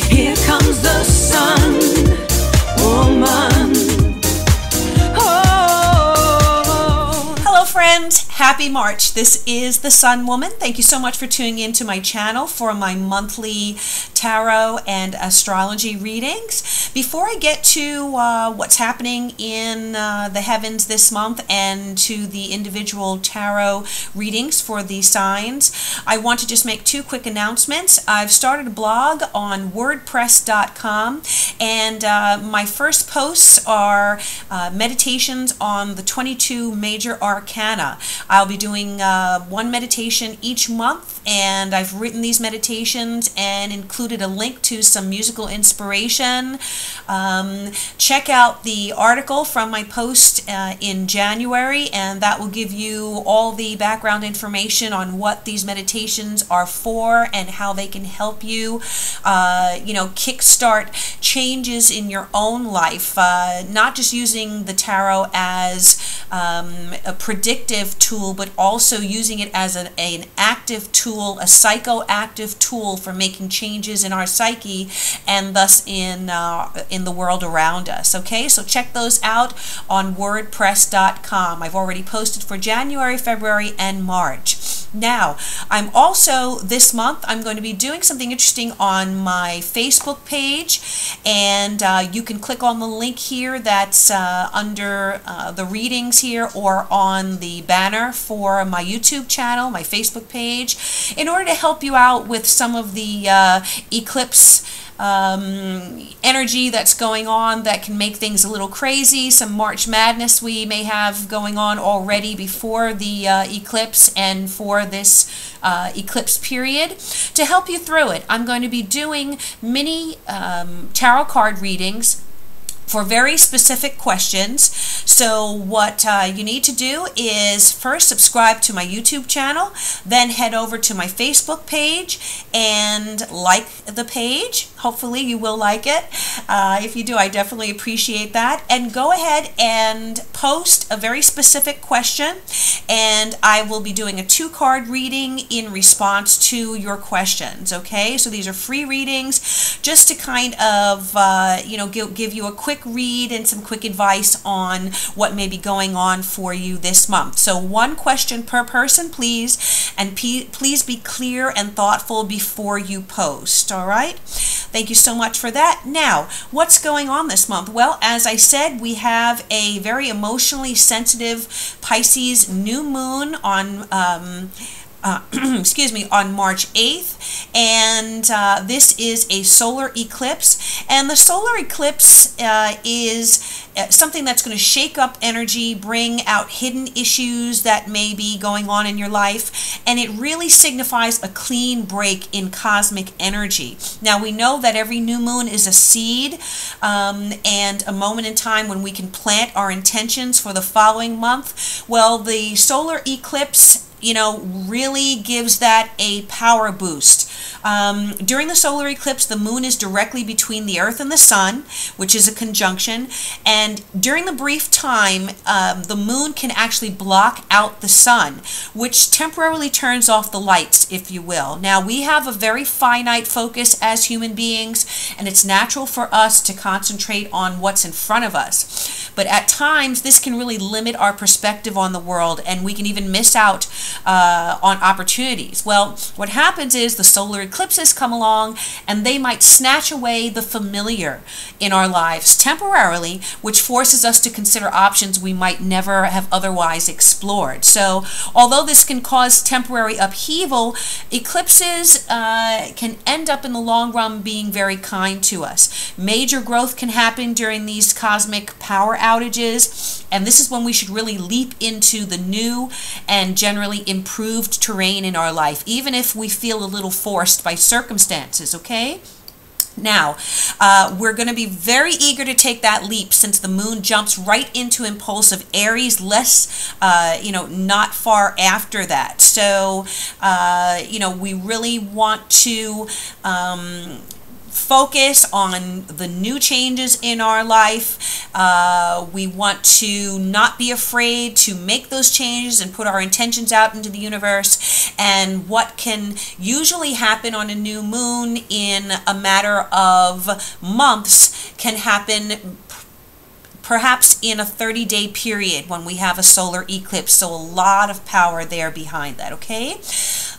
Here comes the sun, woman. Oh. Hello friends, happy March. This is the Sun Woman. Thank you so much for tuning in to my channel for my monthly tarot and astrology readings. Before I get to what's happening in the heavens this month and to the individual tarot readings for the signs, I want to just make two quick announcements. I've started a blog on WordPress.com, and my first posts are meditations on the 22 major arcana. I'll be doing one meditation each month, and I've written these meditations and included a link to some musical inspiration. Check out the article from my post in January, and that will give you all the background information on what these meditations are for and how they can help you, kickstart changes in your own life. Not just using the tarot as a predictive tool, but also using it as an active tool, a psychoactive tool for making changes in our psyche and thus in the world around us. Okay, so check those out on WordPress.com. I've already posted for January, February, and March. Now, I'm also, this month, I'm going to be doing something interesting on my Facebook page, and you can click on the link here that's under the readings here, or on the banner for my YouTube channel, my Facebook page, in order to help you out with some of the eclipse energy that's going on that can make things a little crazy. Some March madness we may have going on already before the eclipse and for this eclipse period. To help you through it, I'm going to be doing mini tarot card readings for very specific questions. So what you need to do is first subscribe to my YouTube channel, then head over to my Facebook page and like the page. Hopefully you will like it. If you do, I definitely appreciate that. And go ahead and post a very specific question, and I will be doing a 2-card reading in response to your questions. Okay, so these are free readings just to kind of give you a quick read and some quick advice on what may be going on for you this month. So 1 question per person, please, and please be clear and thoughtful before you post. All right, thank you so much for that. Now, what's going on this month? Well, as I said, we have a very emotionally sensitive Pisces new moon on excuse me, on March 8th, and this is a solar eclipse, and the solar eclipse is something that's going to shake up energy, bring out hidden issues that may be going on in your life, and it really signifies a clean break in cosmic energy. Now, we know that every new moon is a seed and a moment in time when we can plant our intentions for the following month. Well, the solar eclipse really gives that a power boost. During the solar eclipse, the moon is directly between the earth and the sun, which is a conjunction, and during the brief time, the moon can actually block out the sun, which temporarily turns off the lights, if you will. Now, we have a very finite focus as human beings, and it's natural for us to concentrate on what's in front of us. But at times, this can really limit our perspective on the world, and we can even miss out on opportunities. Well, what happens is the solar eclipses come along, and they might snatch away the familiar in our lives temporarily, which forces us to consider options we might never have otherwise explored. So, although this can cause temporary upheaval, eclipses can end up in the long run being very kind to us. Major growth can happen during these cosmic power outages, and this is when we should really leap into the new and generally improved terrain in our life, even if we feel a little forced by circumstances, okay? Now, we're going to be very eager to take that leap since the moon jumps right into impulsive Aries, not far after that. So, we really want to focus on the new changes in our life. We want to not be afraid to make those changes and put our intentions out into the universe. And what can usually happen on a new moon in a matter of months can happen perhaps in a 30-day period when we have a solar eclipse. So a lot of power there behind that, okay?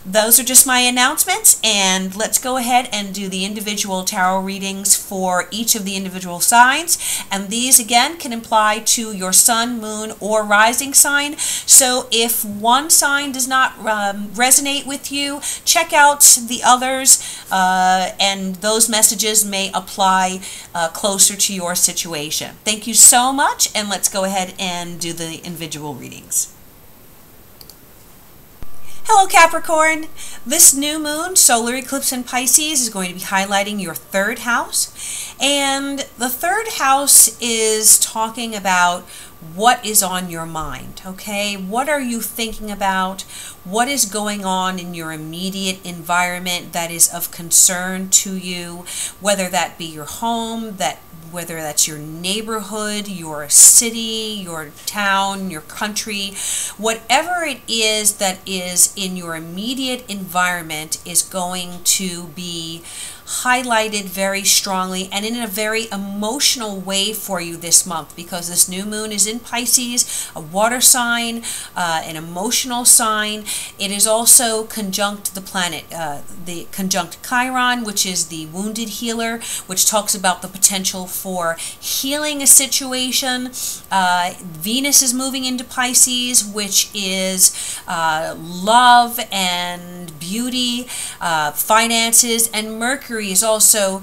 Those are just my announcements, and let's go ahead and do the individual tarot readings for each of the individual signs. And these again can apply to your sun, moon, or rising sign. So if one sign does not resonate with you, check out the others, and those messages may apply closer to your situation. Thank you so much, and let's go ahead and do the individual readings. Hello Capricorn, this new moon solar eclipse in Pisces is going to be highlighting your third house, and the third house is talking about what is on your mind, okay? What are you thinking about? What is going on in your immediate environment that is of concern to you, whether that be your home, whether that's your neighborhood, your city, your town, your country, whatever it is that is in your immediate environment is going to be highlighted very strongly and in a very emotional way for you this month, because this new moon is in Pisces, a water sign, an emotional sign. It is also conjunct the planet, the conjunct Chiron, which is the wounded healer, which talks about the potential for healing a situation. Venus is moving into Pisces, which is love and beauty, finances, and Mercury is also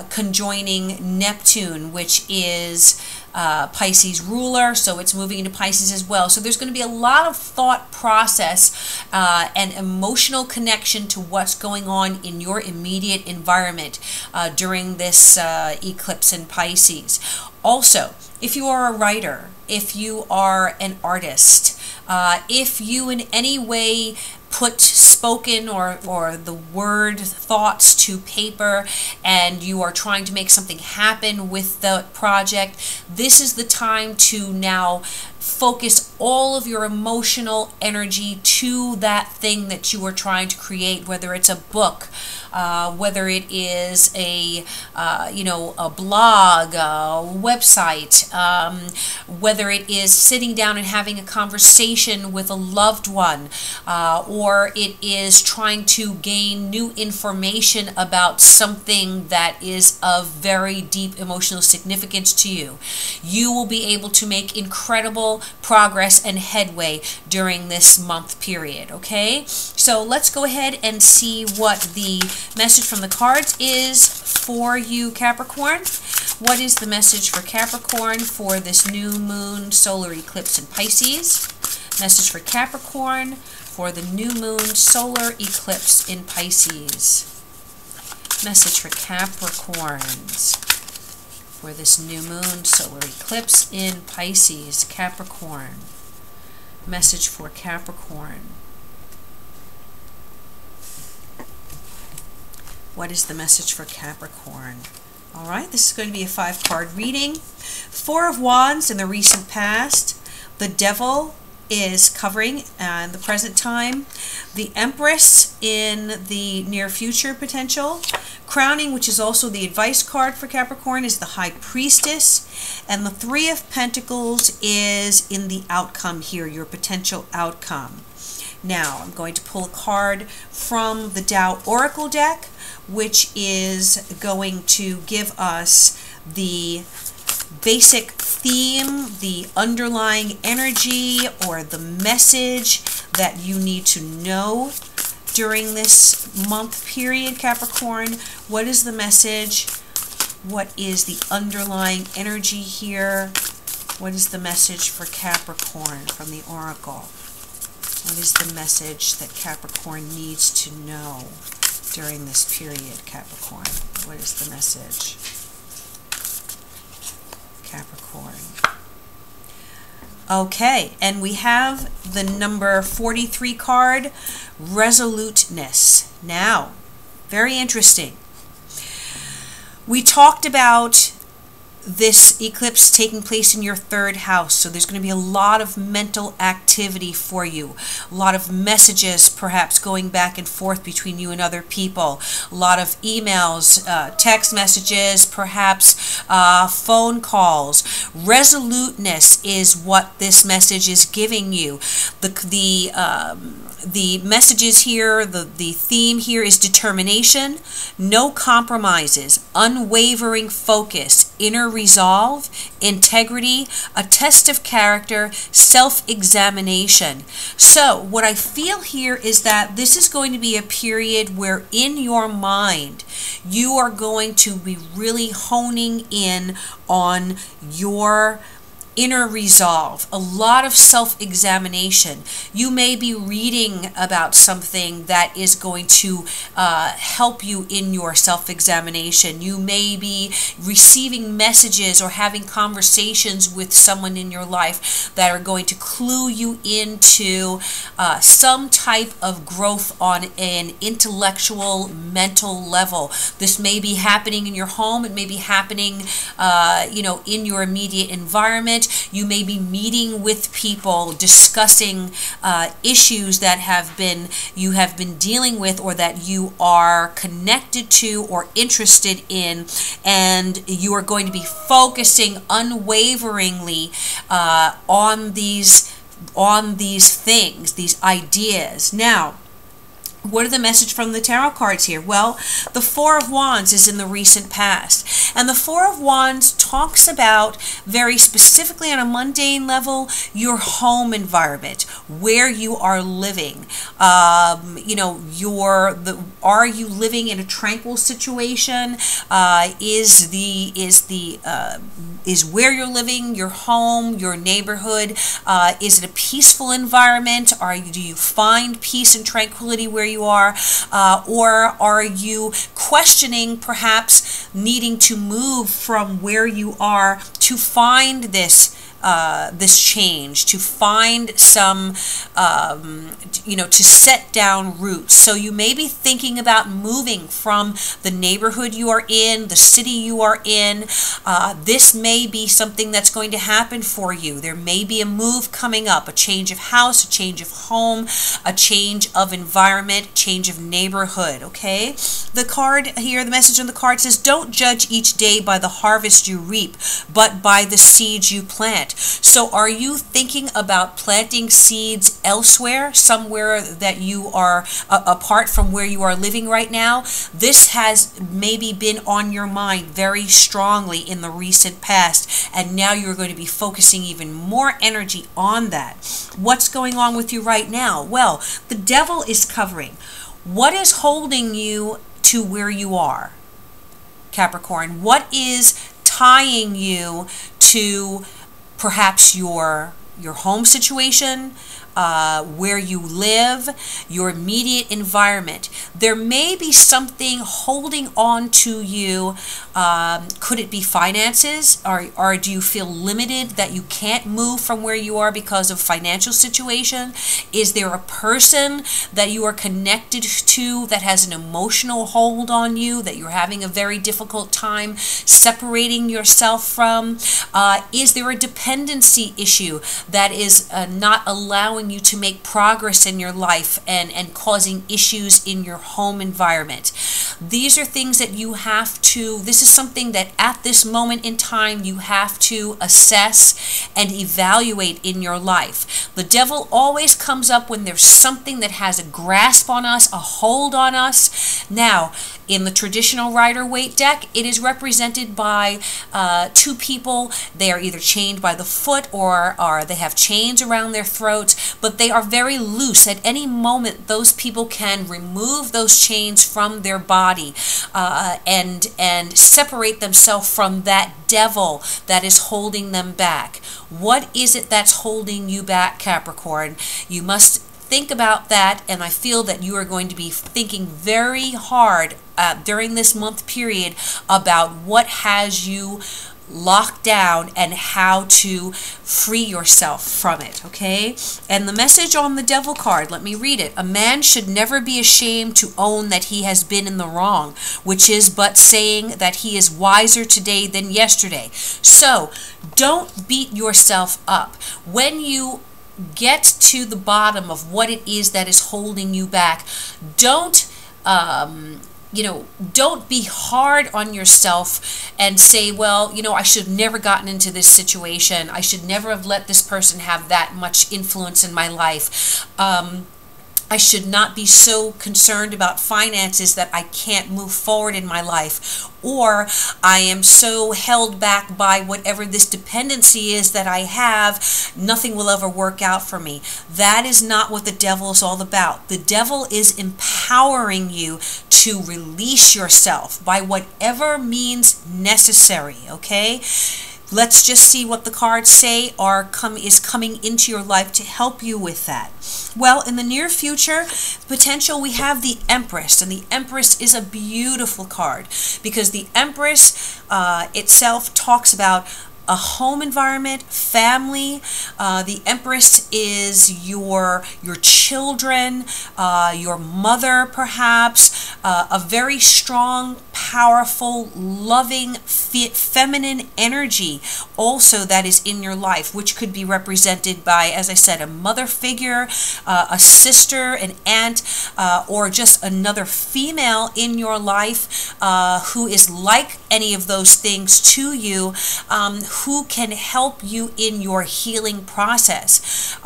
conjoining Neptune, which is Pisces ruler, so it's moving into Pisces as well. So there's going to be a lot of thought process and emotional connection to what's going on in your immediate environment during this eclipse in Pisces. Also, if you are a writer, if you are an artist, if you in any way put spoken or the word thoughts to paper and you are trying to make something happen with the project, this is the time to now focus all of your emotional energy to that thing that you are trying to create, whether it's a book, whether it is a a blog, a website, whether it is sitting down and having a conversation with a loved one, or it is trying to gain new information about something that is of very deep emotional significance to you. You will be able to make incredible progress and headway during this month period, okay? So let's go ahead and see what the message from the cards is for you, Capricorn. What is the message for Capricorn for this new moon solar eclipse in Pisces? Message for Capricorn for the new moon solar eclipse in Pisces. Message for Capricorns for this new moon solar eclipse in Pisces. Capricorn. Message for Capricorn. What is the message for Capricorn? All right, this is going to be a 5-card reading. 4 of Wands in the recent past. The Devil is covering in the present time. The Empress in the near future potential. Crowning, which is also the advice card for Capricorn, is the High Priestess. And the 3 of Pentacles is in the outcome here, your potential outcome. Now, I'm going to pull a card from the Tao Oracle deck, which is going to give us the basic theme, the underlying energy, or the message that you need to know during this month period, Capricorn. What is the message? What is the underlying energy here? What is the message for Capricorn from the Oracle? What is the message that Capricorn needs to know during this period, Capricorn? What is the message? Capricorn. Okay, and we have the number 43 card, Resoluteness. Now, very interesting. We talked about this eclipse taking place in your third house, so there's going to be a lot of mental activity for you, a lot of messages perhaps going back and forth between you and other people, a lot of emails, text messages, perhaps phone calls. Resoluteness is what this message is giving you. The messages here, the theme here is determination, no compromises, unwavering focus, inner resolve, integrity, a test of character, self-examination. So what I feel here is that this is going to be a period where in your mind you are going to be really honing in on your inner resolve, a lot of self-examination. You may be reading about something that is going to help you in your self-examination. You may be receiving messages or having conversations with someone in your life that are going to clue you into some type of growth on an intellectual, mental level. This may be happening in your home. It may be happening, in your immediate environment. You may be meeting with people, discussing issues that you have been dealing with, or that you are connected to or interested in, and you are going to be focusing unwaveringly on these things, these ideas. Now, what are the message from the tarot cards here? Well, the Four of Wands is in the recent past. And the Four of Wands talks about, very specifically on a mundane level, your home environment, where you are living. Are you living in a tranquil situation? Is where you're living, your home, your neighborhood, is it a peaceful environment? Do you find peace and tranquility where you are, or are you questioning, perhaps needing to move from where you are to find this change, to find some, to set down roots. So you may be thinking about moving from the neighborhood you are in, the city you are in. This may be something that's going to happen for you. There may be a move coming up, a change of house, a change of home, a change of environment, change of neighborhood, okay? The card here, the message on the card says, don't judge each day by the harvest you reap, but by the seeds you plant. So are you thinking about planting seeds elsewhere, somewhere that you are apart from where you are living right now? This has maybe been on your mind very strongly in the recent past, and now you're going to be focusing even more energy on that. What's going on with you right now? Well, the devil is covering. What is holding you to where you are, Capricorn? What is tying you to perhaps your home situation, where you live, your immediate environment? There may be something holding on to you. Could it be finances? Or do you feel limited that you can't move from where you are because of financial situation? Is there a person that you are connected to that has an emotional hold on you that you're having a very difficult time separating yourself from? Is there a dependency issue that is not allowing you to make progress in your life and causing issues in your home environment? These are things that you have to, this is something that at this moment in time you have to assess and evaluate in your life. The devil always comes up when there's something that has a grasp on us, a hold on us. Now, in the traditional Rider-Waite deck, it is represented by two people. They are either chained by the foot or they have chains around their throats, but they are very loose. At any moment, those people can remove those chains from their body and separate themselves from that devil that is holding them back. What is it that's holding you back, Capricorn? You must think about that, and I feel that you are going to be thinking very hard during this month period about what has you locked down and how to free yourself from it, okay? And the message on the Devil card, let me read it. A man should never be ashamed to own that he has been in the wrong, which is but saying that he is wiser today than yesterday. So don't beat yourself up. When you get to the bottom of what it is that is holding you back, don't don't be hard on yourself and say, well, I should have never gotten into this situation. I should never have let this person have that much influence in my life. I should not be so concerned about finances that I can't move forward in my life. Or I am so held back by whatever this dependency is that I have, nothing will ever work out for me. That is not what the devil is all about. The devil is empowering you to release yourself by whatever means necessary, okay? Let's just see what the cards say is coming into your life to help you with that. Well, in the near future, potential, we have the Empress, and the Empress is a beautiful card because the Empress itself talks about a home environment, family. The Empress is your children, your mother perhaps, a very strong, powerful, loving, feminine energy also that is in your life, which could be represented by, as I said, a mother figure, a sister, an aunt, or just another female in your life who is like any of those things to you, who can help you in your healing process.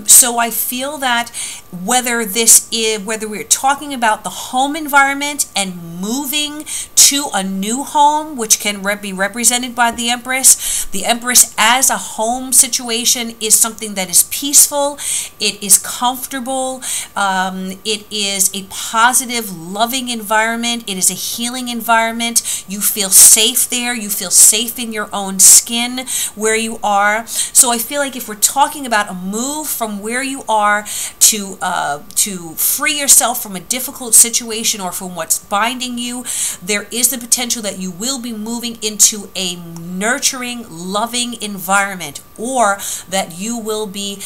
So I feel that whether we're talking about the home environment and moving to a new home, which can be represented by the Empress as a home situation is something that is peaceful, it is comfortable, it is a positive, loving environment, it is a healing environment. You feel safe there, you feel safe in your own skin where you are. So I feel like if we're talking about a move from where you are to free yourself from a difficult situation or from what's binding you, there is the potential that you will be moving into a nurturing, loving environment, or that you will be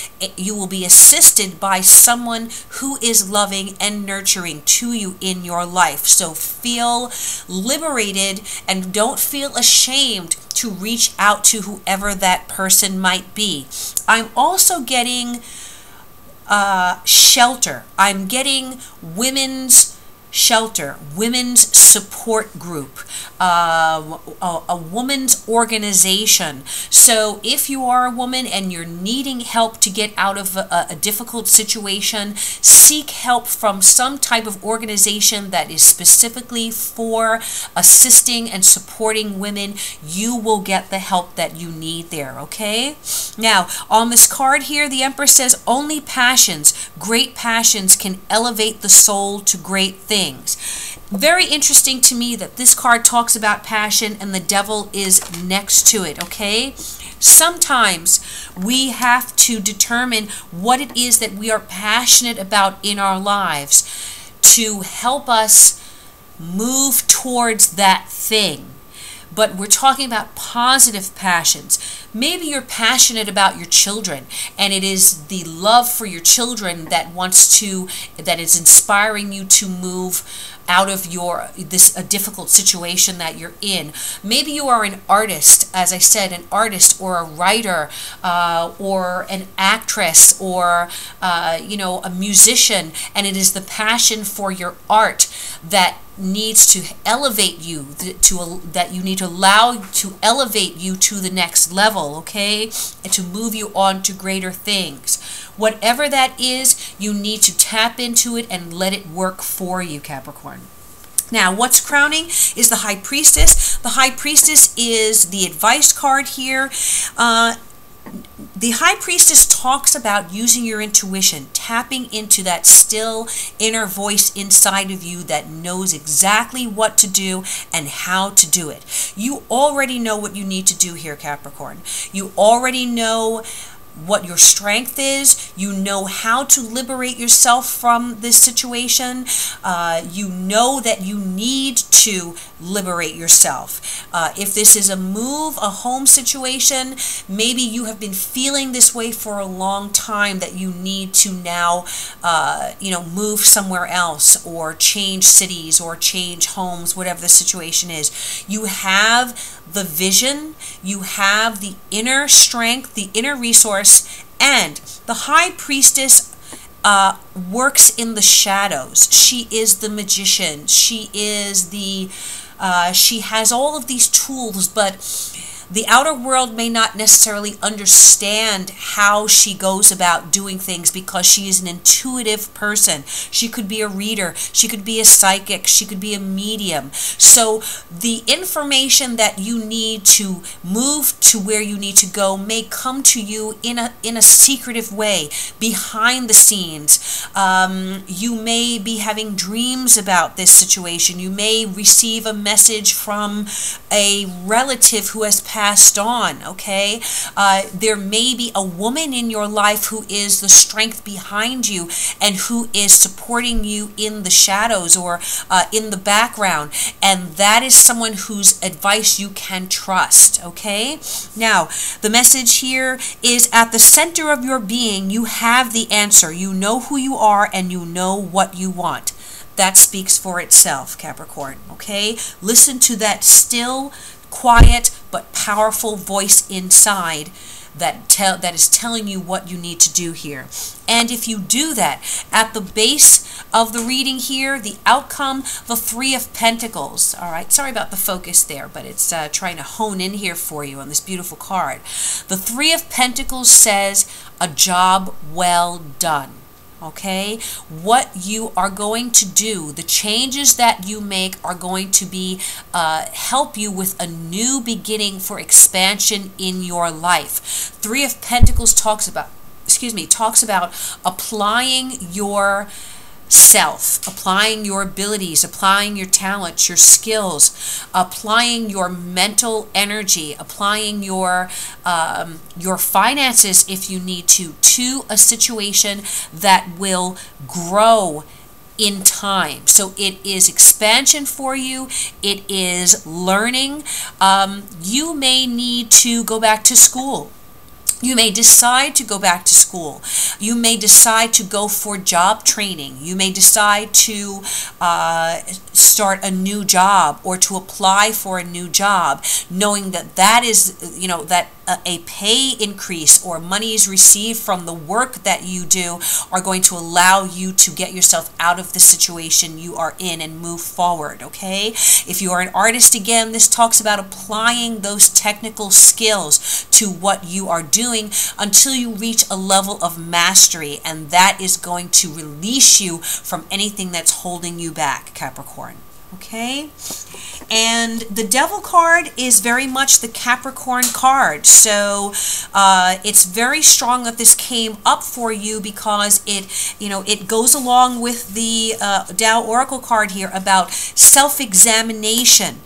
assisted by someone who is loving and nurturing to you in your life. So feel liberated and don't feel ashamed to reach out to whoever that person might be. I'm also getting shelter. I'm getting women's shelter, women's support group, a woman's organization. So if you are a woman and you're needing help to get out of a difficult situation, seek help from some type of organization that is specifically for assisting and supporting women. You will get the help that you need there, okay? Now, on this card here, the Empress says, only passions, great passions, can elevate the soul to great things. Very interesting to me that this card talks about passion and the devil is next to it, okay? Sometimes we have to determine what it is that we are passionate about in our lives to help us move towards that thing. But we're talking about positive passions. Maybe you're passionate about your children, and it is the love for your children that is inspiring you to move out of a difficult situation that you're in. Maybe you are an artist, as I said, an artist or a writer, or an actress, or a musician, and it is the passion for your art that needs to elevate you, that you need to allow to elevate you to the next level, okay, and to move you on to greater things. Whatever that is, you need to tap into it and let it work for you, Capricorn. Now, what's crowning is the High Priestess. The High Priestess is the advice card here. The High Priestess talks about using your intuition, tapping into that still inner voice inside of you that knows exactly what to do and how to do it. You already know what you need to do here, Capricorn. You already know what your strength is. You know how to liberate yourself from this situation. You know that you need to liberate yourself. If this is a move, a home situation, maybe you have been feeling this way for a long time, that you need to now, move somewhere else, or change cities, or change homes, whatever the situation is. You have the vision, you have the inner strength, the inner resource, and the High Priestess works in the shadows. She is the magician. She is she has all of these tools, but the outer world may not necessarily understand how she goes about doing things, because she is an intuitive person. She could be a reader, she could be a psychic, she could be a medium. So the information that you need to move to where you need to go may come to you in a secretive way, behind the scenes. You may be having dreams about this situation. You may receive a message from a relative who has passed on, okay? There may be a woman in your life who is the strength behind you, and who is supporting you in the shadows, or in the background, and that is someone whose advice you can trust, okay? Now, the message here is, at the center of your being, you have the answer. You know who you are, and you know what you want. That speaks for itself, Capricorn, okay? Listen to that still, quiet, but powerful voice inside that is telling you what you need to do here. And if you do that, at the base of the reading here, the outcome, the Three of Pentacles. All right, sorry about the focus there, but it's trying to hone in here for you on this beautiful card. The Three of Pentacles says, a job well done. Okay, what you are going to do, the changes that you make, are going to be help you with a new beginning for expansion in your life. Three of Pentacles talks about applying your self, applying your abilities, applying your talents, your skills, applying your mental energy, applying your finances, if you need to a situation that will grow in time. So it is expansion for you. It is learning. You may need to go back to school. You may decide to go back to school. You may decide to go for job training. You may decide to start a new job, or to apply for a new job, knowing that that is, that a pay increase or monies received from the work that you do are going to allow you to get yourself out of the situation you are in and move forward, okay? If you are an artist, again, this talks about applying those technical skills to what you are doing until you reach a level of mastery, and that is going to release you from anything that's holding you back, Capricorn. Okay, and the Devil card is very much the Capricorn card, so it's very strong that this came up for you, because it goes along with the Tao Oracle card here about self-examination.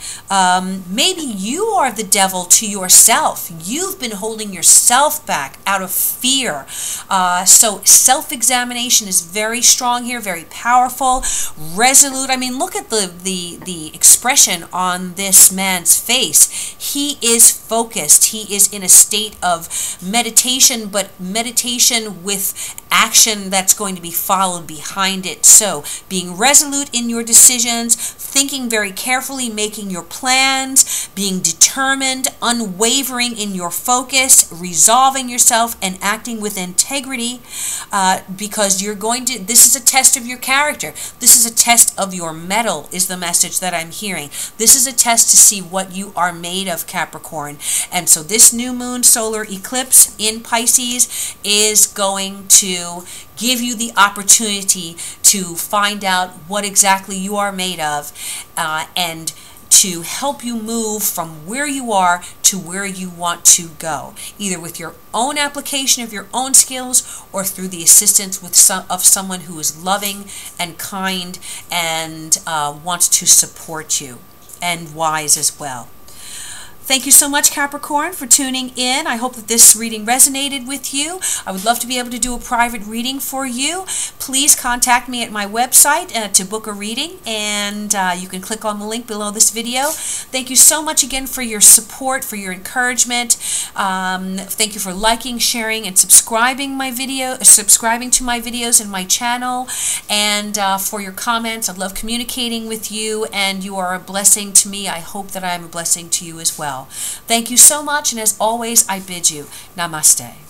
Maybe you are the devil to yourself. You've been holding yourself back out of fear. So self-examination is very strong here, very powerful, resolute. I mean, look at the expression on this man's face. He is focused. He is in a state of meditation, but meditation with action that's going to be followed behind it. So being resolute in your decisions, thinking very carefully, making your plans, being determined, unwavering in your focus, resolving yourself, and acting with integrity, because you're going to, this is a test of your character. This is a test of your mettle, is the message that I'm hearing. This is a test to see what you are made of, Capricorn. And so this new moon solar eclipse in Pisces is going to give you the opportunity to find out what exactly you are made of, and to help you move from where you are to where you want to go, either with your own application of your own skills, or through the assistance of someone who is loving and kind and wants to support you, and wise as well. Thank you so much, Capricorn, for tuning in. I hope that this reading resonated with you. I would love to be able to do a private reading for you. Please contact me at my website to book a reading, and you can click on the link below this video. Thank you so much again for your support, for your encouragement. Thank you for liking, sharing, and subscribing to my videos and my channel, and for your comments. I love communicating with you, and you are a blessing to me. I hope that I am a blessing to you as well. Thank you so much, and as always, I bid you namaste.